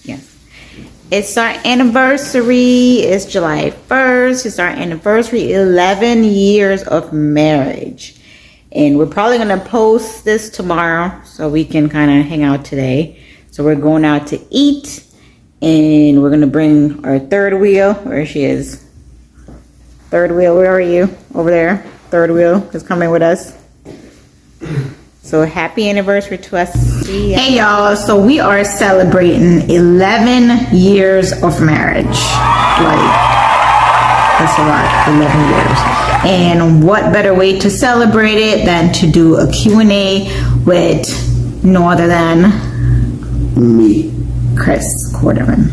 Yes. It's our anniversary. It's July 1st. It's our anniversary, 11 years of marriage. And we're probably going to post this tomorrow so we can kind of hang out today. So we're going out to eat. And we're going to bring our third wheel. Where she is. Third wheel, where are you? Over there. Third wheel is coming with us. So happy anniversary to us. Hey y'all, so we are celebrating 11 years of marriage. Like, that's a lot, 11 years. And what better way to celebrate it than to do a Q&A with no other than me, Chris Quarterman.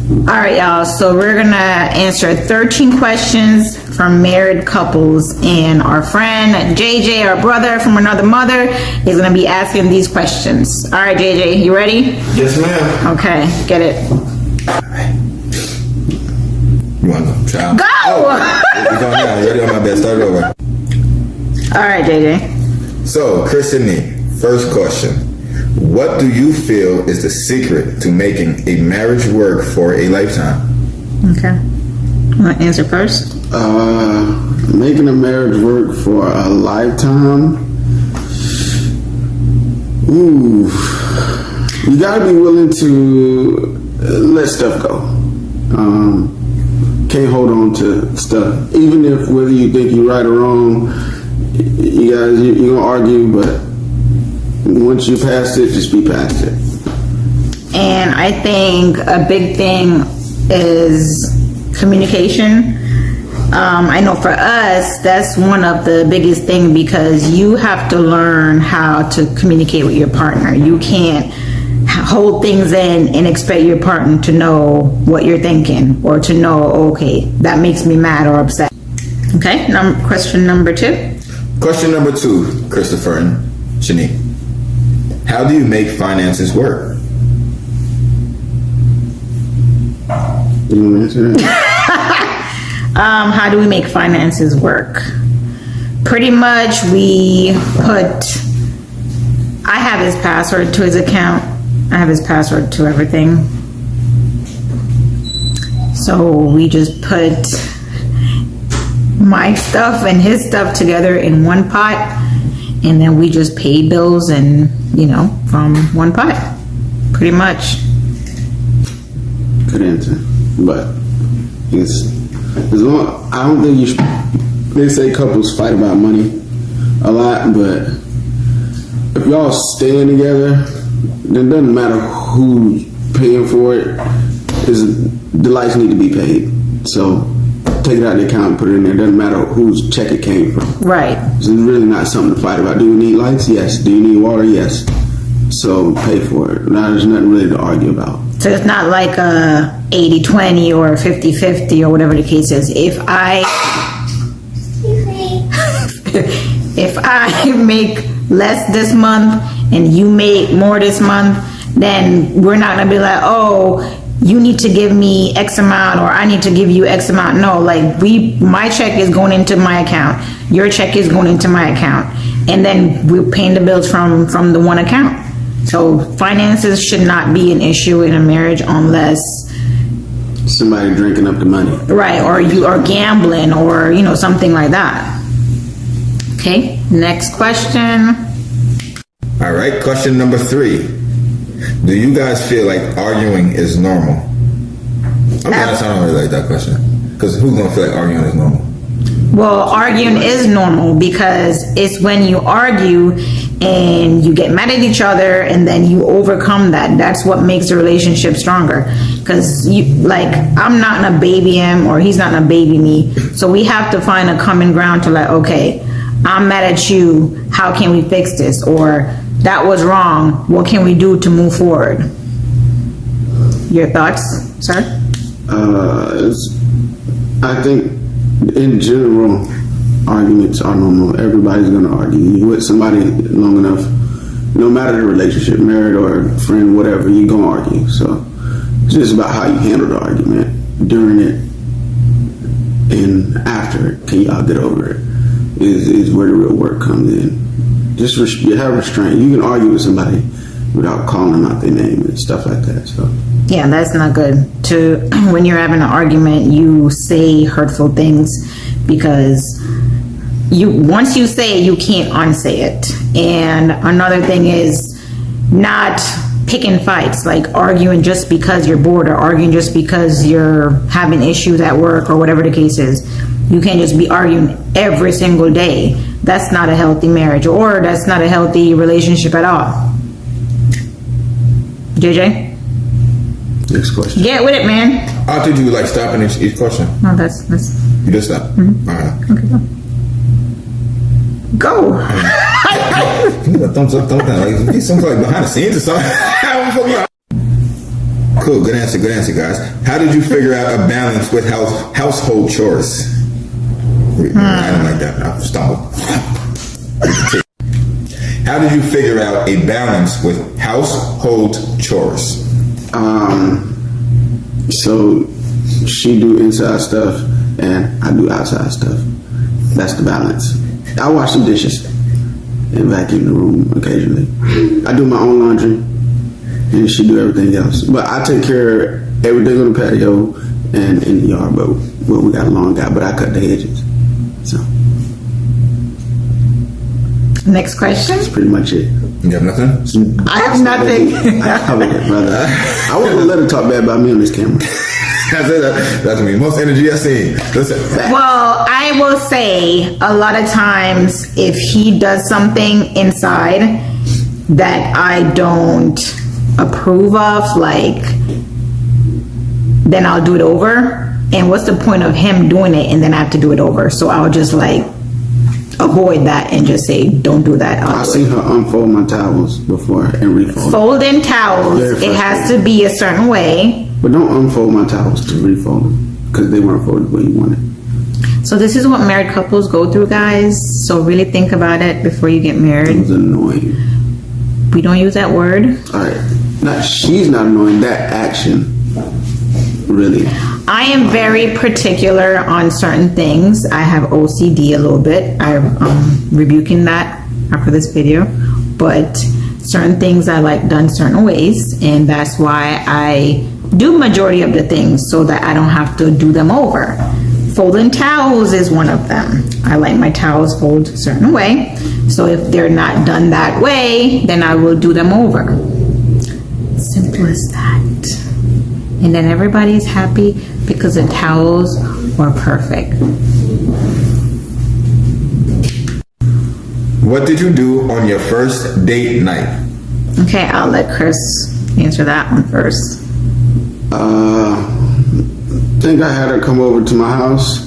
All right, y'all, so we're gonna answer 13 questions from married couples, and our friend JJ, our brother from another mother, is gonna be asking these questions. All right, JJ, you ready? Yes, ma'am. Okay, get it. You want to try? Go! Oh, we're going now. You ready? On my best. Start over. All right, JJ. So, Chris and me, first question. What do you feel is the secret to making a marriage work for a lifetime? Okay. You want to answer first? Making a marriage work for a lifetime. Ooh. You gotta be willing to let stuff go. Can't hold on to stuff. Even if whether you think you're right or wrong, you're gonna argue, but once you're past it, just be past it. And I think a big thing is communication. I know for us, that's one of the biggest things, because you have to learn how to communicate with your partner. You can't hold things in and expect your partner to know what you're thinking, or to know, okay, that makes me mad or upset. Okay, question number 2. Question number 2, Christopher and Shanique. How do you make finances work? You want to answer that? How do we make finances work? Pretty much I have his password to his account. I have his password to everything. So we just put my stuff and his stuff together in one pot, and then we just pay bills and, from one pot, pretty much. Good answer, but I don't think you should. They say couples fight about money a lot, but if y'all staying together, then it doesn't matter who's paying for it. The lights need to be paid, so take it out of the account and put it in there. It doesn't matter whose check it came from. Right. So it's really not something to fight about. Do you need lights? Yes. Do you need water? Yes. So pay for it. Now there's nothing really to argue about. So it's not like a 80-20 or 50-50 or whatever the case is. If I make less this month and you make more this month, then we're not gonna be like, oh, you need to give me X amount, or I need to give you X amount. No, like my check is going into my account, your check is going into my account, and then we're paying the bills from the one account. So finances should not be an issue in a marriage unless somebody drinking up the money. Right, or you are gambling, or something like that. Okay, next question. All right, question number 3. Do you guys feel like arguing is normal? I'm honest, I don't really like that question. Because who's going to feel like arguing is normal? Well, arguing is normal, because it's when you argue and you get mad at each other and then you overcome that. That's what makes the relationship stronger. Because I'm not gonna baby him, or he's not gonna baby me. So we have to find a common ground to okay, I'm mad at you, how can we fix this? Or that was wrong, what can we do to move forward? Your thoughts, sir? I think in general, arguments are normal. Everybody's gonna argue. You with somebody long enough, no matter the relationship, married or friend, whatever, you're gonna argue. So it's just about how you handle the argument during it and after it. Can y'all get over it? Is where the real work comes in. Just you have restraint. You can argue with somebody without calling out their name and stuff like that. So Yeah, that's not good. To when you're having an argument, you say hurtful things because once you say it, you can't unsay it. And another thing is not picking fights, like arguing just because you're bored or arguing just because you're having issues at work or whatever the case is. You can't just be arguing every single day. That's not a healthy marriage, or that's not a healthy relationship at all. JJ? next question. Get with it, man. I thought you would like stopping each question. No, that's You just stop. Mm-hmm. All right. okay. Go. Give me a thumbs up, thumbs down. Like, get something like behind the scenes or something. Cool. Good answer, guys. How did you figure out a balance with household chores? I don't like that. I stumbled. How did you figure out a balance with household chores? So she do inside stuff and I do outside stuff. That's the balance. I wash some dishes and vacuum the room occasionally. I do my own laundry and she do everything else. But I take care of everything on the patio and in the yard. But we got a lawn guy, but I cut the hedges. So Next question. that's pretty much it. You got nothing? I have nothing. I covered it, brother. I wouldn't let her talk bad about me on this camera. That's me. Most energy I've seen. Listen. Well, I will say a lot of times if he does something inside that I don't approve of, like, then I'll do it over. And what's the point of him doing it and then I have to do it over? So I'll just like avoid that and just say, don't do that. I've seen her unfold my towels before and refold. Folding towels, Very it has to be a certain way. But don't unfold my towels to refold them because they weren't folded the way you wanted. So this is what married couples go through, guys. So really think about it before you get It married. was annoying. We don't use that word. All right. She's not annoying. That action, really. I am very particular on certain things. I have OCD a little bit. I'm rebuking that after this video. But certain things I like done certain ways. And that's why I do majority of the things so that I don't have to do them over. Folding towels is one of them. I like my towels folded a certain way. So if they're not done that way, then I will do them over. Simple as that. And then everybody's happy because the towels were perfect. What did you do on your first date night? Okay, I'll let Chris answer that one first. I think I had her come over to my house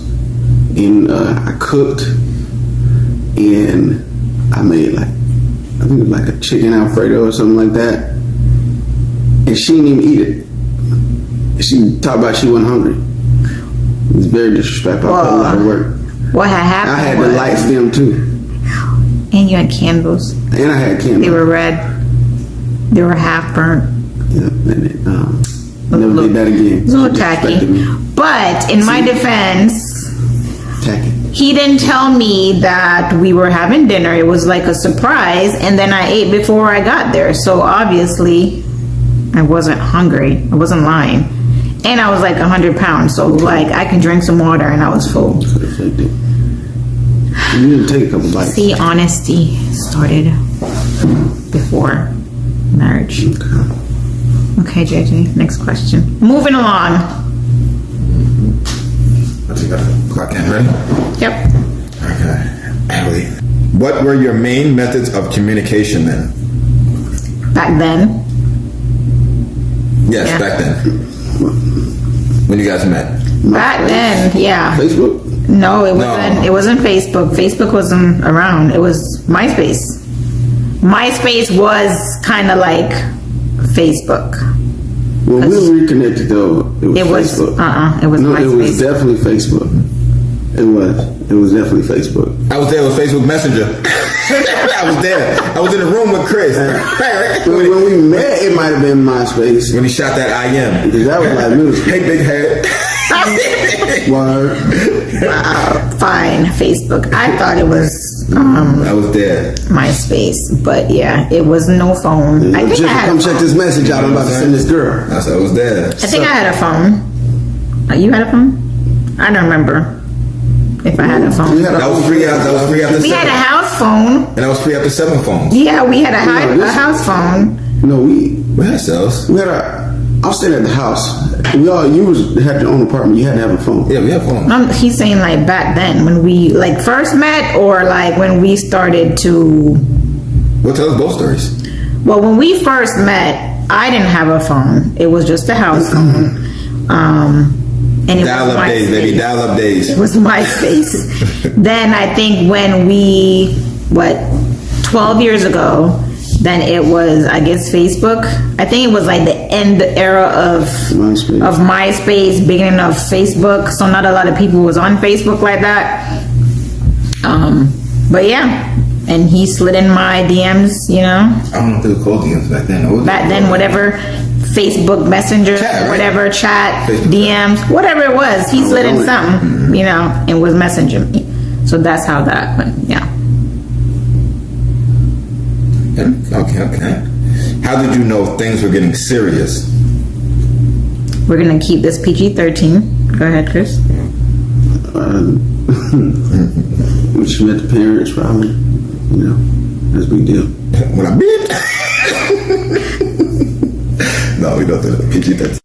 and I cooked and I made I think it was like a chicken Alfredo or something like that. And she didn't even eat it. She talked about she wasn't hungry. It was very disrespectful. I put a lot of work. What had happened I had was, the lights dim too. and you had candles. And I had candles. They were red. They were half burnt. Yeah, and it, never did that again. It's a little She tacky. disrespected me. But in my defense, Tacky. he didn't tell me that we were having dinner. It was like a surprise, and then I ate before I got there. So obviously, I wasn't hungry. I wasn't lying. And I was like 100 pounds, so like I can drink some water and I was full. Could have faked it. You didn't take a couple bites. See, honesty started before marriage. Okay, JJ, next question. Moving along. What you got? Clock in, ready? Yep. Okay. Emily, what were your main methods of communication then? Back then. Yes, Yeah. back then. When you guys met. Back then, yeah. Facebook? No, it wasn't. No. It wasn't Facebook. Facebook wasn't around. It was MySpace. MySpace was kind of like Facebook. When we reconnected though, it was Facebook. It was No, MySpace. it was definitely Facebook. It was definitely Facebook. I was there with Facebook Messenger. I was there. I was in the room with Chris. When we met, it might have been MySpace. When he shot that IM. Because that was like music. Hey, big head. Word. Wow. find Facebook. I thought it was I was there. MySpace, but yeah, it was no phone. I think Just I had. come check this message out. I'm about to send this girl. I said I was there. I think I had a phone. You had a phone? I don't remember if I had a phone. We had That was free after We 7. had a house phone. And that was free after 7 phones. Yeah, we had a this- house phone. No, we had cells. had a. I was staying at the house. You had your own apartment. You had to have a phone. Yeah, we had phones. He's saying like back then when we like first met, or like when we started to. Well, tell us both stories. Well, when we first met, I didn't have a phone. It was just a house phone. And it Dial was up days, baby. MySpace. Dial up days. It was MySpace. Then I think when we 12 years ago, then it was, I guess, Facebook. I think it was like the end era of MySpace, beginning of Facebook. So not a lot of people was on Facebook like that. But yeah, and he slid in my DMs, you know. I don't know if they were called DMs back then. What was Back it? then, whatever, Facebook Messenger, Chat, right? whatever, chat, Facebook DMs, whatever it was, he slid in something, you know, and was messaging me. So that's how that went, yeah. Okay. How did you know things were getting serious? We're gonna keep this PG-13. Go ahead, Chris. When she met the parents, probably. You know, that's a big deal. When I beat. No, we don't do that. PG-13.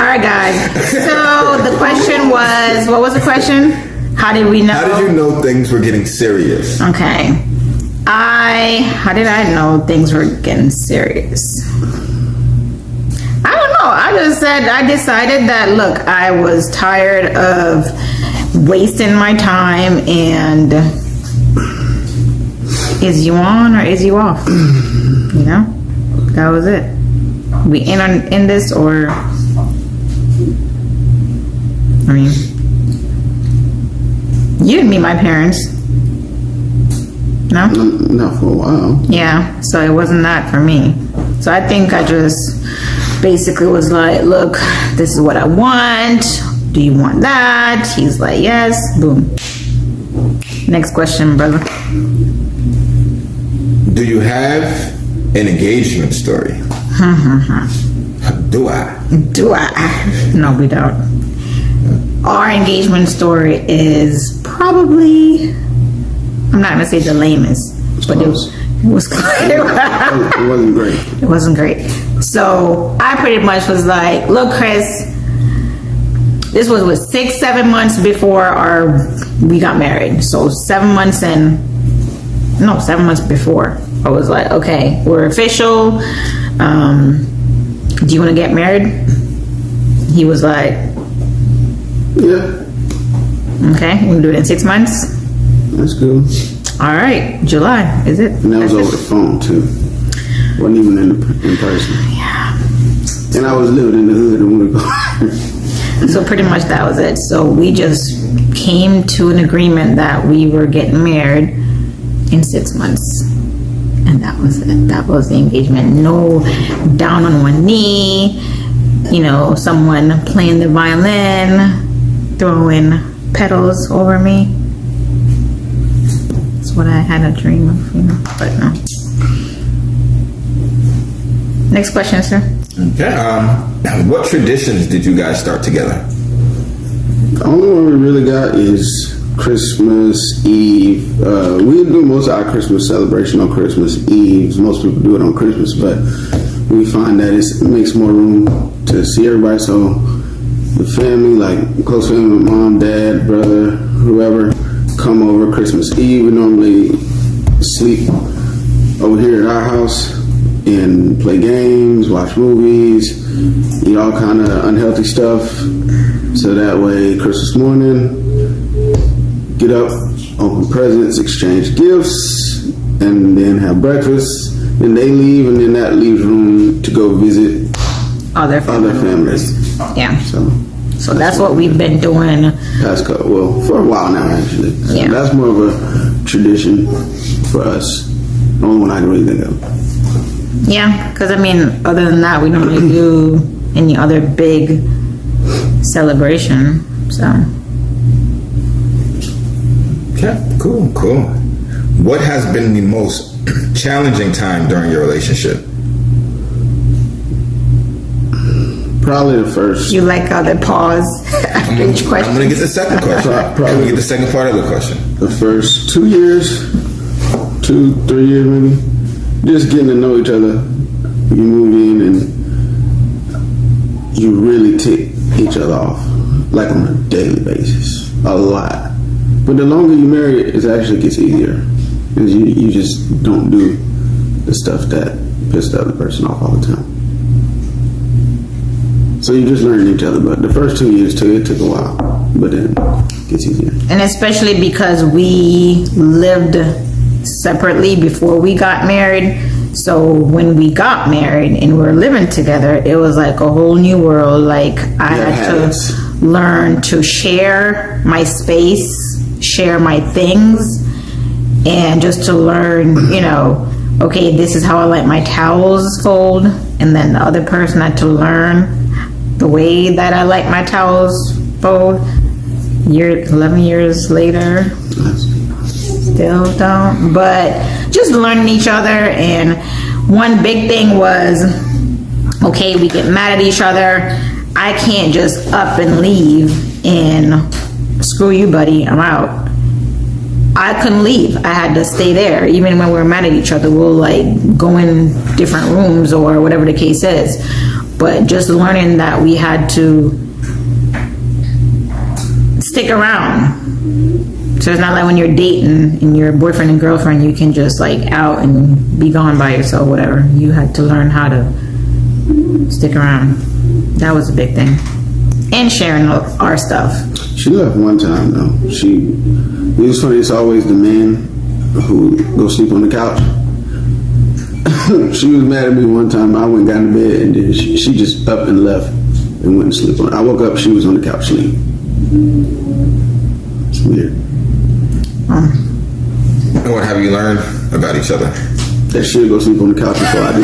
All right, guys. So the question was, what was the question? How did we know? How did you know things were getting serious? Okay. How did I know things were getting serious? I don't know. I decided that, look, I was tired of wasting my time, and is you on or is you off? You know? That was it. We in this, or, I mean, you didn't meet my parents. No? Not for a while. Yeah, so it wasn't that for me. So I think I just basically was like, look, this is what I want. Do you want that? He's like, yes. Boom. Next question, brother. Do you have an engagement story? Do I? Do I? No, we don't. Our engagement story is probably, I'm not gonna say the lamest, but it was It wasn't great. It wasn't great. So I pretty much was like, look, Chris, this was 6-7 months before we got married. So 7 months before, I was like, okay, we're official. Do you want to get married? He was like, Yeah, okay, we'll do it in 6 months. that's good. All right, July, is it? And that was over the phone too. Wasn't even in person. Yeah. And I was living in the hood and we were going. So pretty much that was it. So we just came to an agreement that we were getting married in 6 months. And that was it. That was the engagement. No down on one knee, you know, someone playing the violin, throwing petals over me. That's what I had a dream of, you know, but no. Next question, sir. Okay. What traditions did you guys start together? The only one we really got is Christmas Eve. We do most of our Christmas celebration on Christmas Eve. Most people do it on Christmas, but we find that it makes more room to see everybody. So the family, like close family, mom, dad, brother, whoever, come over Christmas Eve. We normally sleep over here at our house and play games, watch movies, eat all kind of unhealthy stuff. So that way, Christmas morning, get up, open presents, exchange gifts, and then have breakfast. Then they leave, and then that leaves room to go visit Other families. Yeah. So that's what we've been doing. for a while now, actually. So Yeah. that's more of a tradition for us. The only one I can really think of. Yeah, because I mean, other than that, we don't really do any other big celebration. So Okay, cool. What has been the most challenging time during your relationship? Probably the first. you like how they pause after each I'm question. gonna get the second question. Probably. I'm gonna get the second part of the question. The first 2 years, 2-3 years maybe, just getting to know each other. You move in and you really tick each other off, like on a daily basis, a lot. But the longer you marry, it actually gets easier, because you just don't do the stuff that pisses the other person off all the time. So you just learn each other. But the first 2 years too, it took a while, but then it gets easier. And especially because we lived separately before we got married. So when we got married and we were living together, it was like a whole new world. Like I Yeah, had habits. to learn to share my space, share my things, and just to learn, okay, this is how I like my towels fold. And then the other person had to learn the way that I like my towels fold. 11 years later, still don't, but just learning each other. And one big thing was, okay, we get mad at each other. I can't just up and leave and screw you, buddy, I'm out. I couldn't leave. I had to stay there. Even when we were mad at each other, we'll like go in different rooms or whatever the case is. But just learning that we had to stick around. So it's not like when you're dating and you're boyfriend and girlfriend, you can just like out and be gone by yourself, whatever. You had to learn how to stick around. That was a big thing. And sharing our stuff. She left one time though. It was funny, it's always the man who goes sleep on the couch. She was mad at me one time. I went down to bed and then she just up and left and went to sleep on it. I woke up, she was on the couch sleeping. It's weird. And what have you learned about each other? That she'll go sleep on the couch before I do.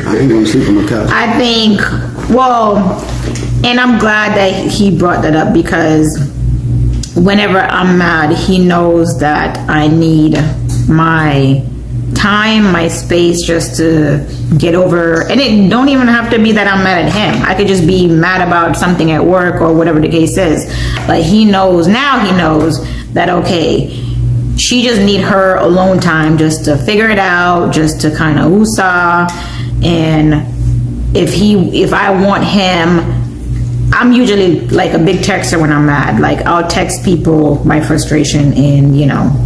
I ain't gonna sleep on the couch. I think, and I'm glad that he brought that up, because whenever I'm mad, he knows that I need my time, my space, just to get over. And it don't even have to be that I'm mad at him. I could just be mad about something at work or whatever the case is. But he knows that, okay, she just need her alone time just to figure it out, just to kind of woosah. And if I want him, I'm usually like a big texter when I'm mad. Like I'll text people my frustration, and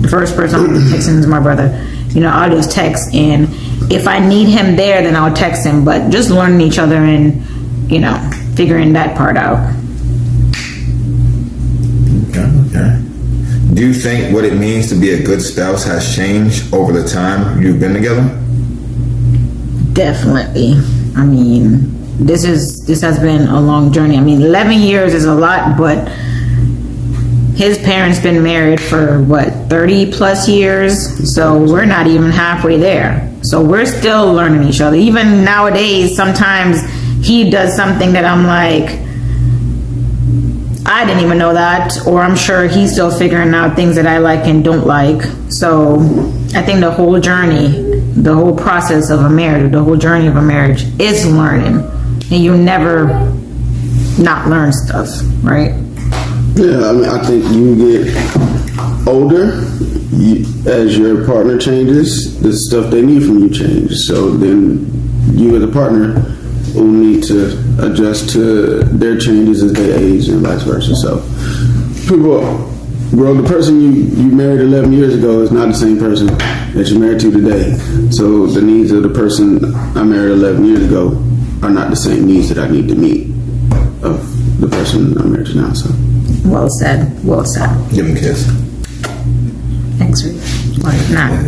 the first person I'll be texting is my brother. I'll just text, and if I need him there, then I'll text him. But just learning each other and figuring that part out. Okay. Do you think what it means to be a good spouse has changed over the time you've been together? Definitely. I mean, this has been a long journey. I mean, 11 years is a lot, but his parents been married for 30 plus years, so we're not even halfway there. So we're still learning each other. Even nowadays, sometimes he does something that I'm like, I didn't even know that, or I'm sure he's still figuring out things that I like and don't like. So I think the whole journey, the whole process of a marriage, the whole journey of a marriage is learning, and you never not learn stuff, right? Yeah, I mean, I think you get older, as your partner changes, the stuff they need from you changes. So then you as a partner will need to adjust to their changes as they age and vice versa. So the person you married 11 years ago is not the same person that you're married to today. So the needs of the person I married 11 years ago are not the same needs that I need to meet of the person I'm married to now. So. Well said. Well said. Give him a kiss. X-ray.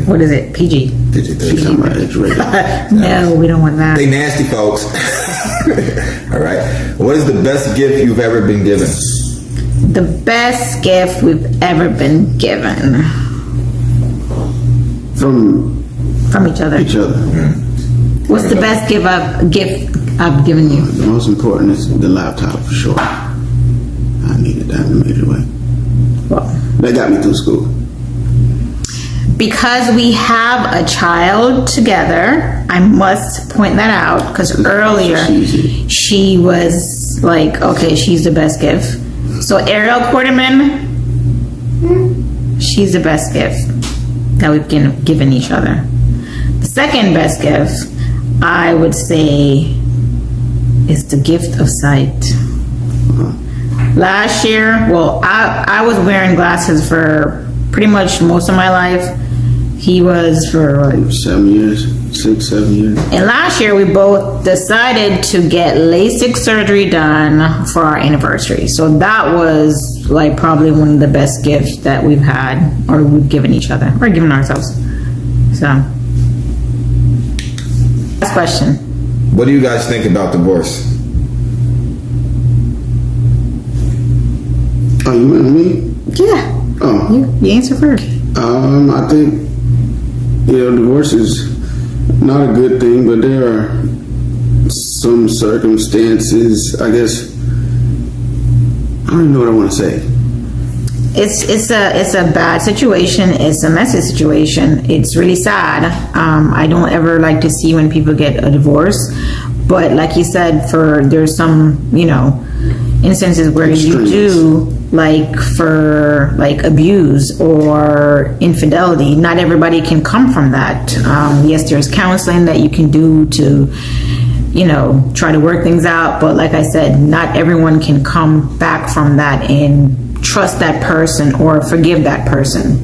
What is it? PG. Talking about X-rated. No, we don't want that. They nasty, folks. All right. What is the best gift you've ever been given? The best gift we've ever been given. From each other. each other. What's the best gift I've given you? The most important is the laptop for sure. I needed that in a major way. Well, That got me through school. because we have a child together, I must point that out because earlier she was like, okay, she's the best gift. So Ariel Quarterman, she's the best gift that we've given each other. The second best gift, I would say, is the gift of sight. Last year, well, I was wearing glasses for pretty much most of my life. He was for 7 years, 6, 7 years. and last year we both decided to get LASIK surgery done for our anniversary. So that was like probably one of the best gifts that we've had or we've given each other or given ourselves. So, last question. What do you guys think about divorce? Oh, you meant me? Yeah, Oh, you answer first. I think, divorce is not a good thing, but there are some circumstances, I guess, I don't even know what I want to say. It's a bad situation. It's a messy situation. It's really sad. I don't ever like to see when people get a divorce, but like you said, there's some instances where you do for abuse or infidelity. Not everybody can come from that. Yes, there's counseling that you can do to try to work things out, but like I said, not everyone can come back from that and trust that person or forgive that person.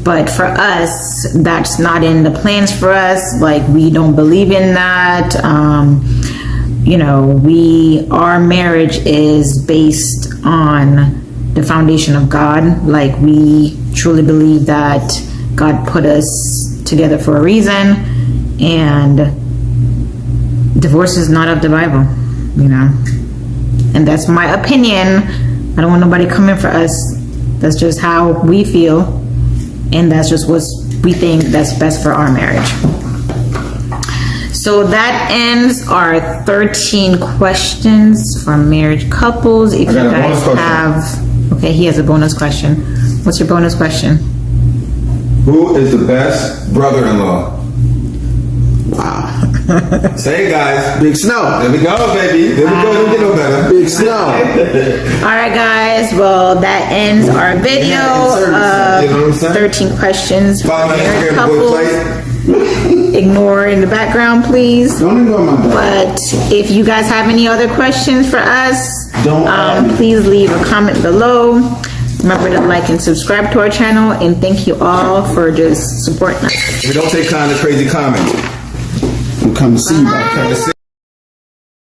But for us, that's not in the plans for us. Like, we don't believe in that. Our marriage is based on the foundation of God. Like, we truly believe that God put us together for a reason, and divorce is not of the Bible, and that's my opinion. I don't want nobody coming for us. That's just how we feel, and that's just what we think that's best for our marriage. So that ends our 13 questions for marriage couples. If you got a bonus guys question. have, okay, he has a bonus question. What's your bonus question? Who is the best brother-in-law? Wow. Say it, guys. Big Snow. There we go, baby. There we go. Don't get no better. Big Snow. All right, guys. Well, that ends our video You know what I'm of saying? 13 questions for Follow my married Instagram, boy, couples. play. Ignore in the background, please. Don't ignore my back. But if you guys have any other questions for us, Don't add me. please leave a comment below. Remember to like and subscribe to our channel, and thank you all for just supporting us. If you don't take time to crazy comment. I'm coming to see you back. Come to see